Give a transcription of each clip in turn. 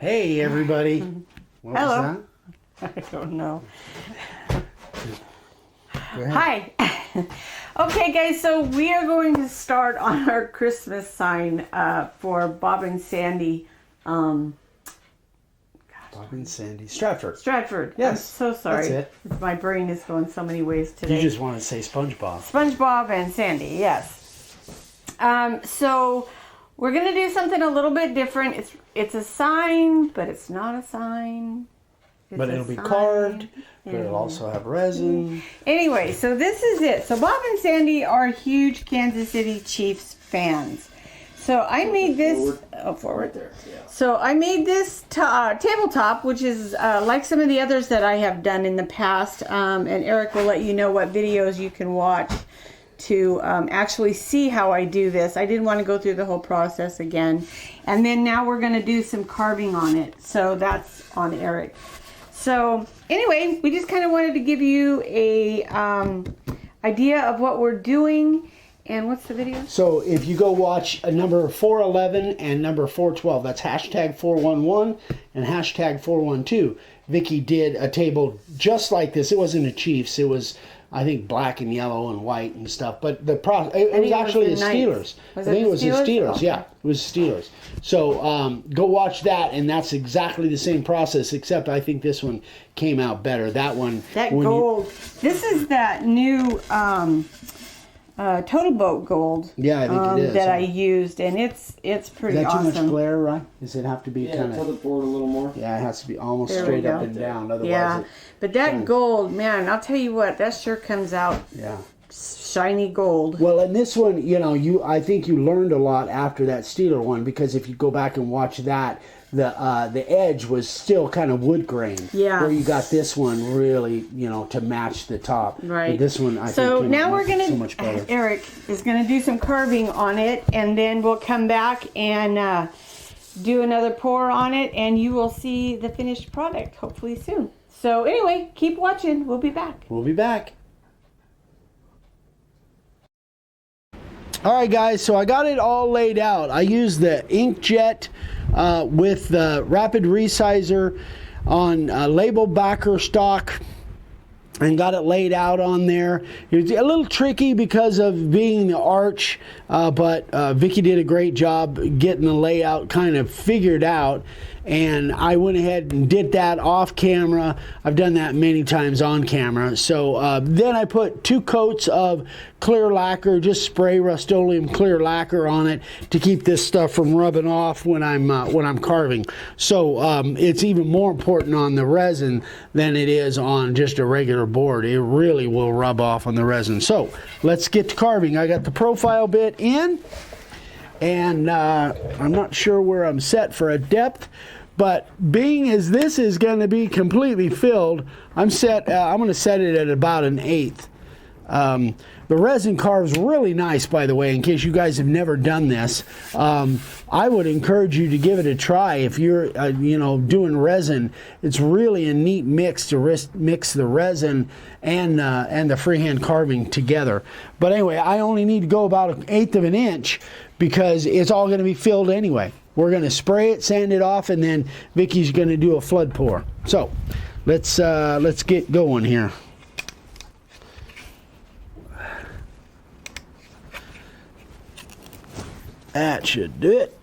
Hey, everybody. What Hello. was I don't know. that? Go ahead. Hi. Okay, guys, so we are going to start on our Christmas sign for Bob and Sandy. Bob and Sandy Stradford. Stradford. Yes, I'm so sorry. that's it. My brain is going so many ways today. You just want to say SpongeBob. SpongeBob and Sandy, yes. So we're going to do something a little bit different. It's a sign, but it's not a sign. But it'll be carved, but it'll also have resin. Anyway, so this is it. So Bob and Sandy are huge Kansas City Chiefs fans. So I made this forward. Right there, yeah. So I made this tabletop, which is like some of the others that I have done in the past. And Eric will let you know what videos you can watch to actually see how I do this. I didn't want to go through the whole process again. And then now we're going to do some carving on it. So that's on Eric. So anyway, we just kind of wanted to give you a idea of what we're doing. And what's the video? So if you go watch number 411 and number 412, that's hashtag 411 and hashtag 412. Vicky did a table just like this. It wasn't a Chiefs. It was, I think, black and yellow and white and stuff. But the it was actually the Steelers. I think it was the Steelers. Okay. Yeah, it was Steelers. So go watch that, and that's exactly the same process, except I think this one came out better. That one. That gold. This is that new Total Boat gold. Yeah, I think it is. That I used, and it's pretty Is that awesome. too much glare, right? Does it have to be kind of... tilt it forward a little more. Yeah, it has to be almost There we straight up go. and down. Otherwise, Yeah, but that gold, man, I'll tell you what, that sure comes out yeah. shiny gold. Well, in this one, you know, I think you learned a lot after that Steeler one, because if you go back and watch that, the edge was still kind of wood grain. Yeah. Where you got this one really, you know, to match the top. Right. But this one, I so think, now we're gonna. so much better. Eric is gonna do some carving on it, and then we'll come back and do another pour on it, and you will see the finished product hopefully soon. So anyway, keep watching. We'll be back. We'll be back. All right, guys, so I got it all laid out. I used the inkjet with the rapid resizer on label backer stock and got it laid out on there. It was a little tricky because of being the arch, but Vicky did a great job getting the layout kind of figured out. And I went ahead and did that off camera. I've done that many times on camera. So then I put 2 coats of clear lacquer, just spray Rust-Oleum clear lacquer on it to keep this stuff from rubbing off when I'm carving. So it's even more important on the resin than it is on just a regular board. It really will rub off on the resin. So let's get to carving. I got the profile bit in. And I'm not sure where I'm set for a depth, but being as this is going to be completely filled, I'm going to set it at about 1/8. The resin carves really nice, by the way, in case you guys have never done this. I would encourage you to give it a try if you're, doing resin. It's really a neat mix to mix the resin and the freehand carving together. But anyway, I only need to go about 1/8 of an inch because it's all going to be filled anyway. We're going to spray it, sand it off, and then Vicky's going to do a flood pour. So let's get going here. That should do it.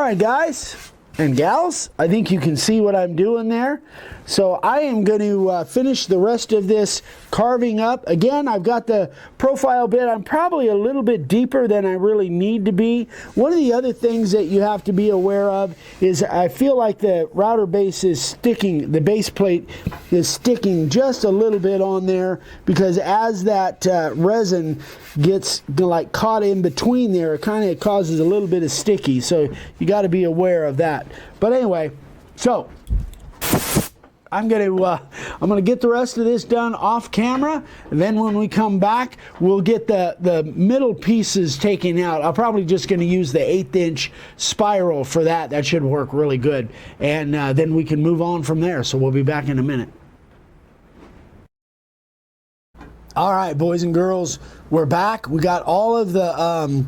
right, guys and gals, I think you can see what I'm doing there. So I am going to finish the rest of this carving up. Again, I've got the profile bit. I'm probably a little bit deeper than I really need to be. One of the other things that you have to be aware of is I feel like the router base is sticking, the base plate is sticking just a little bit on there, because as that resin gets like caught in between there, it kind of causes a little bit of sticky. So you got to be aware of that. But anyway, so I'm gonna get the rest of this done off camera, and then when we come back, we'll get the middle pieces taken out. I'm probably just gonna use the 1/8" spiral for that. That should work really good, and then we can move on from there. So we'll be back in a minute. All right, boys and girls, we're back. We got all of the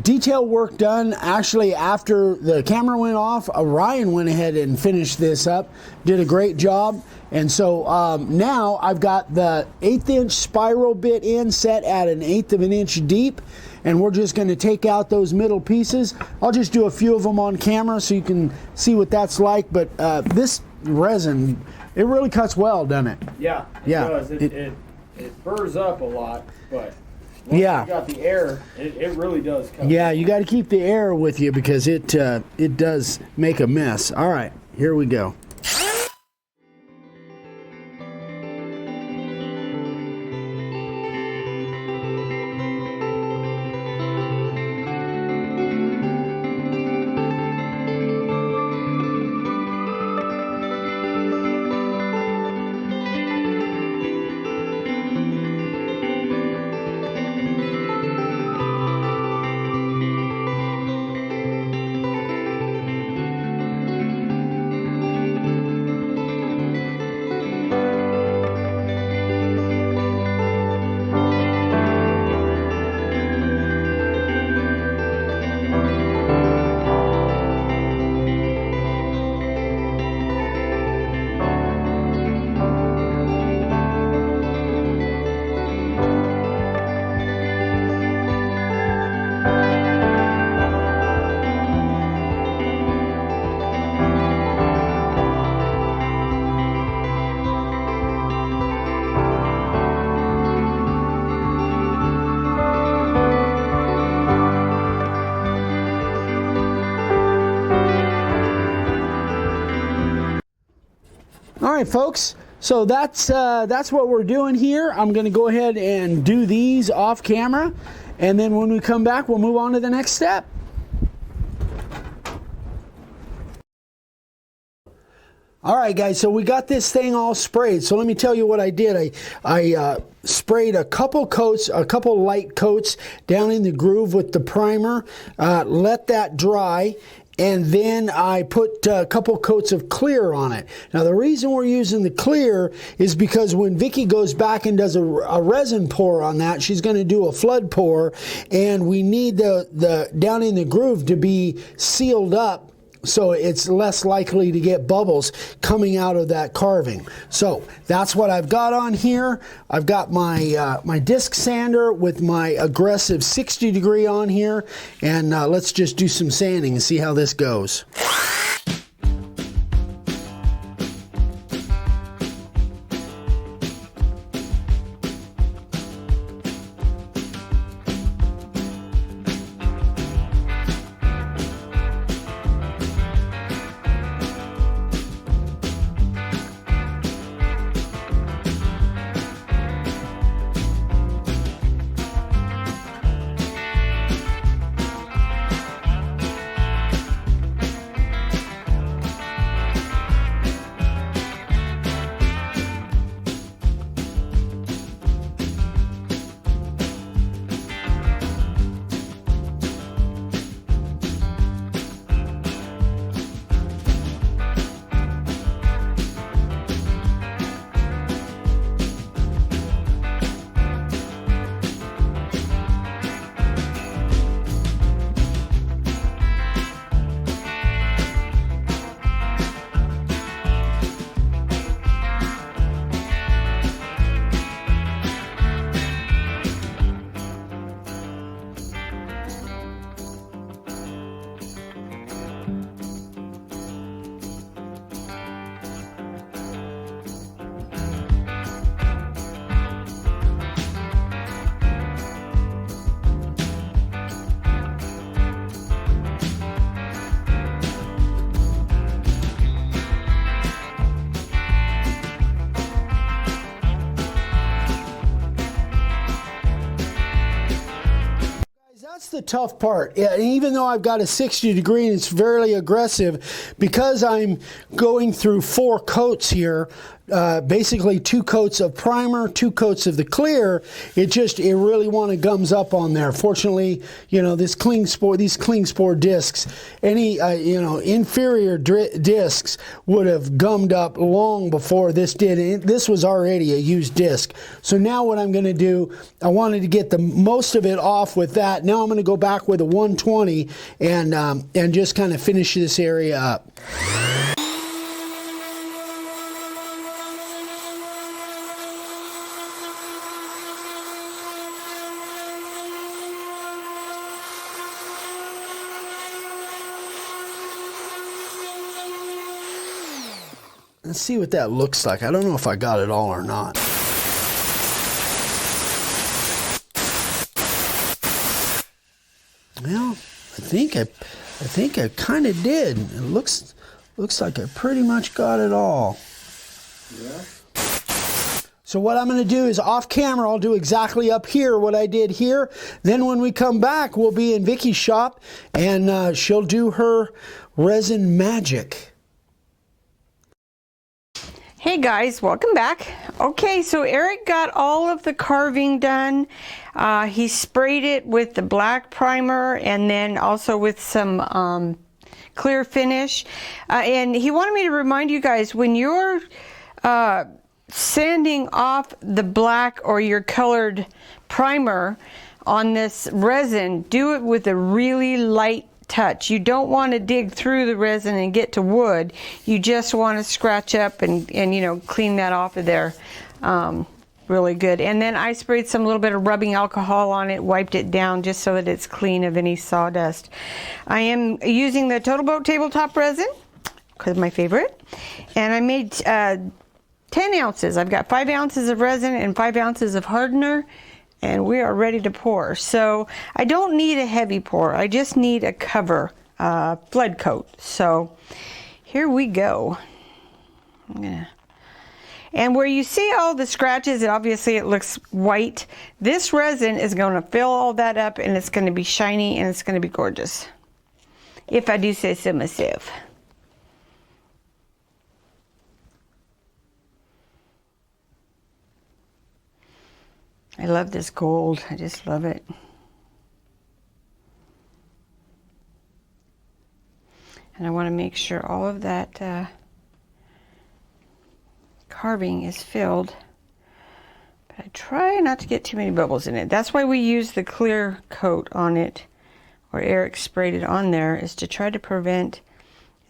detail work done. Actually, after the camera went off, Ryan went ahead and finished this up, did a great job. And so now I've got the 1/8" spiral bit in, set at 1/8 of an inch deep, and we're just going to take out those middle pieces. I'll just do a few of them on camera so you can see what that's like. But this resin, it really cuts well, doesn't it? Yeah, it does. It burrs up a lot, but once you got the air, it really does cut. Yeah, you got to keep the air with you, because it does make a mess. All right, here we go. All right, folks, so that's what we're doing here. I'm going to go ahead and do these off camera, and then when we come back, we'll move on to the next step. All right, guys, so we got this thing all sprayed. So let me tell you what I did. I sprayed a couple light coats down in the groove with the primer, let that dry, and then I put a couple coats of clear on it. Now, the reason we're using the clear is because when Vicki goes back and does a resin pour on that, she's going to do a flood pour, and we need the down in the groove to be sealed up, so it's less likely to get bubbles coming out of that carving. So that's what I've got on here. I've got my my disc sander with my aggressive 60 degree on here, and let's just do some sanding and see how this goes. That's the tough part. Yeah, even though I've got a 60 degree and it's fairly aggressive, because I'm going through 4 coats here, basically 2 coats of primer, 2 coats of the clear, it really gums up on there. Fortunately, you know, these cling spore discs, any inferior discs would have gummed up long before this did. This was already a used disc. So now what I'm going to do, I wanted to get the most of it off with that. Now I'm going to go back with a 120 and just kind of finish this area up. Let's see what that looks like. I don't know if I got it all or not. Well, I think I kind of did. It looks like I pretty much got it all. Yeah. So what I'm going to do is off camera, I'll do exactly up here what I did here. Then when we come back, we'll be in Vicky's shop and she'll do her resin magic. Hey guys, welcome back. Okay, so Eric got all of the carving done. He sprayed it with the black primer and then also with some clear finish. And he wanted me to remind you guys, when you're sanding off the black or your colored primer on this resin, do it with a really light touch. You don't want to dig through the resin and get to wood. You just want to scratch up and you know, clean that off of there really good. And then I sprayed some little bit of rubbing alcohol on it, wiped it down just so that it's clean of any sawdust. I am using the Total Boat tabletop resin because my favorite, and I made 10 ounces. I've got 5 ounces of resin and 5 ounces of hardener, and we are ready to pour. So I don't need a heavy pour. I just need a cover, flood coat. So here we go. And where you see all the scratches, obviously it looks white. This resin is going to fill all that up, and it's going to be shiny and it's going to be gorgeous, if I do say so myself. I love this gold. I just love it. And I want to make sure all of that carving is filled. But I try not to get too many bubbles in it. That's why we use the clear coat on it, or Eric sprayed it on there, is to try to prevent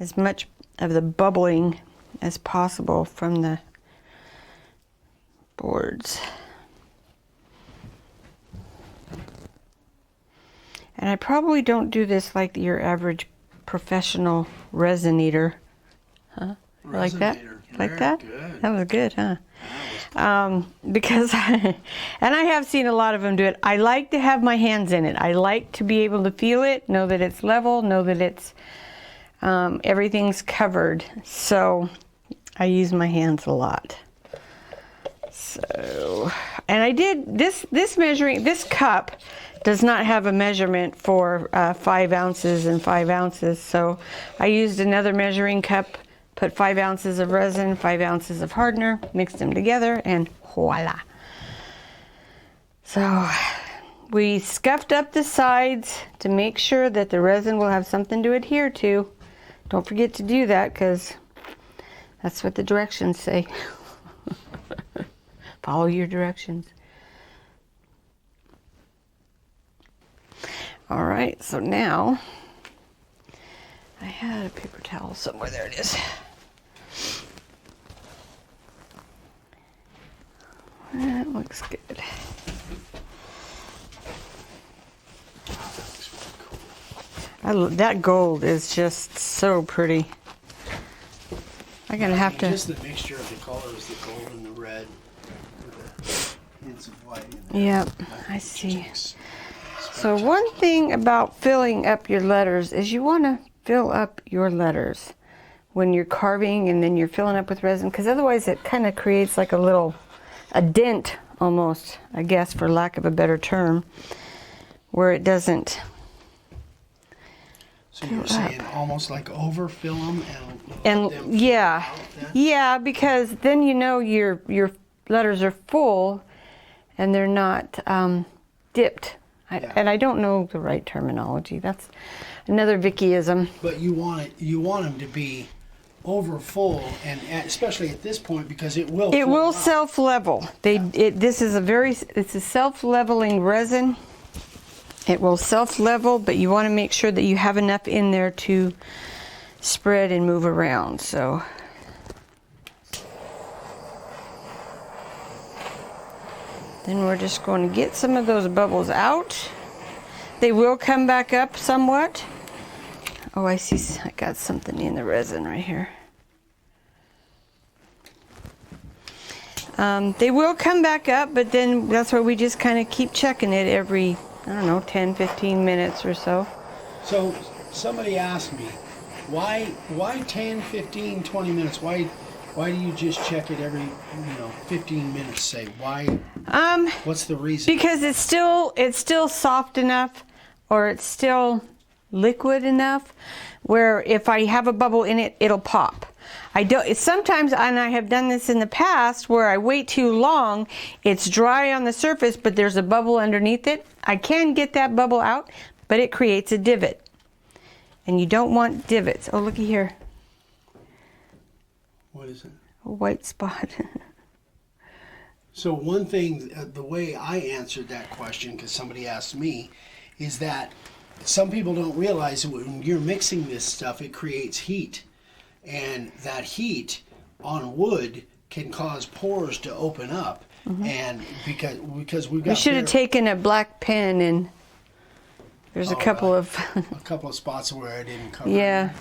as much of the bubbling as possible from the boards. And I probably don't do this like your average professional resin eater. Huh? Like that? Like that? Good. That was good, huh? Because, and I have seen a lot of them do it. I like to have my hands in it. I like to be able to feel it, know that it's level, know that it's, everything's covered. So I use my hands a lot. So, and I did, this cup does not have a measurement for 5 ounces and 5 ounces. So I used another measuring cup, put 5 ounces of resin, 5 ounces of hardener, mixed them together, and voila. So we scuffed up the sides to make sure that the resin will have something to adhere to. Don't forget to do that, because that's what the directions say. Follow your directions. All right, so now I had a paper towel somewhere. There it is. That looks good. That gold is just so pretty. I'm gonna have to. Just the mixture of the colors, the gold and the red, with the hints of white. Yep, I see. So one thing about filling up your letters is you want to fill up your letters when you're carving, and then you're filling up with resin, because otherwise it kind of creates like a dent almost, I guess, for lack of a better term, where it doesn't. So you're saying almost like overfill them and let them yeah, flow out then? yeah, because then you know your letters are full and they're not dipped. Yeah. And I don't know the right terminology. That's another Vickyism. But you want them to be over full, and especially at this point, because it will. It will out. self-level. This is it's a self-leveling resin. It will self-level, but you want to make sure that you have enough in there to spread and move around. So then we're just going to get some of those bubbles out. They will come back up somewhat. Oh, I see, I got something in the resin right here. They will come back up, but then that's why we just kind of keep checking it every, I don't know, 10, 15 minutes or so. So somebody asked me, why 10, 15, 20 minutes? Why do you just check it every 15 minutes? Say why? What's the reason? Because it's still soft enough, or it's still liquid enough where if I have a bubble in it, it'll pop. Sometimes, and I have done this in the past, where I wait too long, it's dry on the surface, but there's a bubble underneath it. I can get that bubble out, but it creates a divot. And you don't want divots. Oh, looky here. What is it? A white spot. So one thing, the way I answered that question, because somebody asked me, is that some people don't realize that when you're mixing this stuff, it creates heat. And that heat on wood can cause pores to open up. And because we've got... We should have taken a black pen, and there's a couple of... a couple of spots where I didn't cover. Yeah.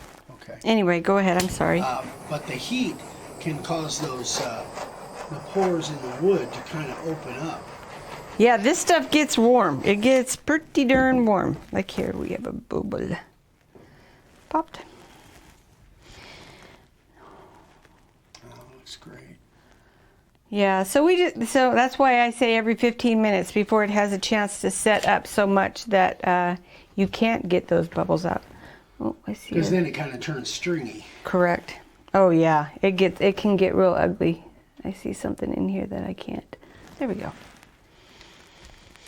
Okay. Anyway, go ahead. I'm sorry. But the heat can cause those the pores in the wood to kind of open up. Yeah, this stuff gets warm. It gets pretty darn warm. Like here, we have a bubble. Popped. Oh, looks great. Yeah, so that's why I say every 15 minutes before it has a chance to set up so much that you can't get those bubbles out. Oh, I see. Because then it kind of turns stringy. Correct. Oh yeah, it can get real ugly. I see something in here that I can't. There we go.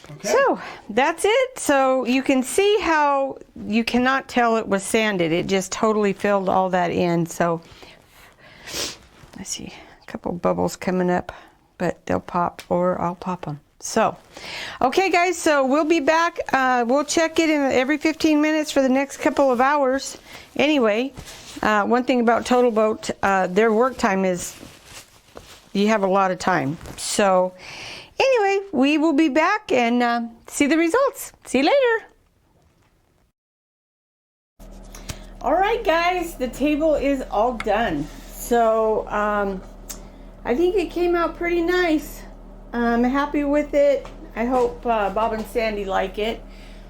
Okay. So that's it. So you can see how you cannot tell it was sanded. It just totally filled all that in. So I see a couple bubbles coming up, but they'll pop, or I'll pop them. So, okay guys, so we'll be back. We'll check it in every 15 minutes for the next couple of hours. Anyway, one thing about Total Boat, their work time is, you have a lot of time. So anyway, we will be back and see the results. See you later. All right, guys, the table is all done. So I think it came out pretty nice. I'm happy with it. I hope Bob and Sandy like it.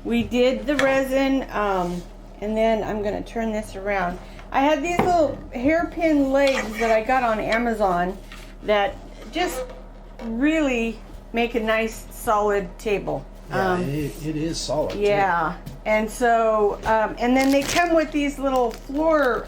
We did the resin, and then I'm going to turn this around. I had these little hairpin legs that I got on Amazon that just really make a nice solid table. Yeah, it is solid. Yeah, too. And so and then they come with these little floor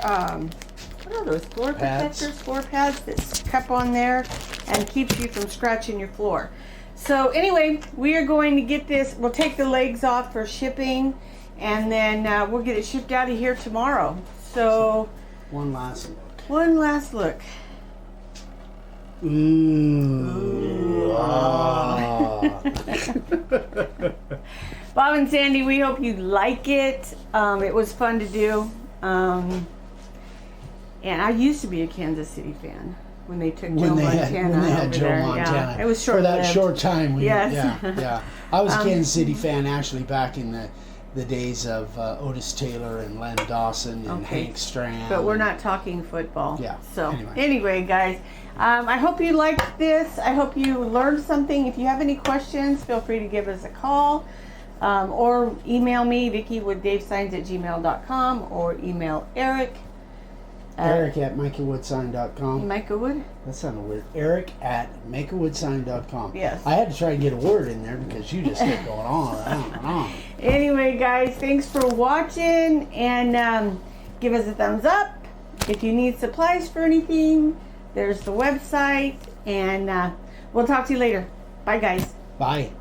what are those, floor protectors, floor pads that cup on there and keeps you from scratching your floor. So anyway, we are going to get this, we'll take the legs off for shipping, and then we'll get it shipped out of here tomorrow. So one last look. One last look. Ooh. Ah. Bob and Sandy, we hope you like it. It was fun to do. And I used to be a Kansas City fan when they took Joe Montana over there. Montana. Yeah, it was short for that short time. Yes. Yeah. I was a Kansas City fan actually back in the days of Otis Taylor and Len Dawson and Hank Strand. But we're not talking football. Yeah. So anyway guys, I hope you liked this. I hope you learned something. If you have any questions, feel free to give us a call. Or email me, Vicky with DaveSigns@gmail.com, or email Eric. Eric at makeawoodsign.com. Micah Wood? That sounded weird. Eric at makeawoodsign.com. Yes. I had to try and get a word in there because you just kept going on. Anyway, guys, thanks for watching, and give us a thumbs up. If you need supplies for anything, there's the website, and we'll talk to you later. Bye, guys. Bye.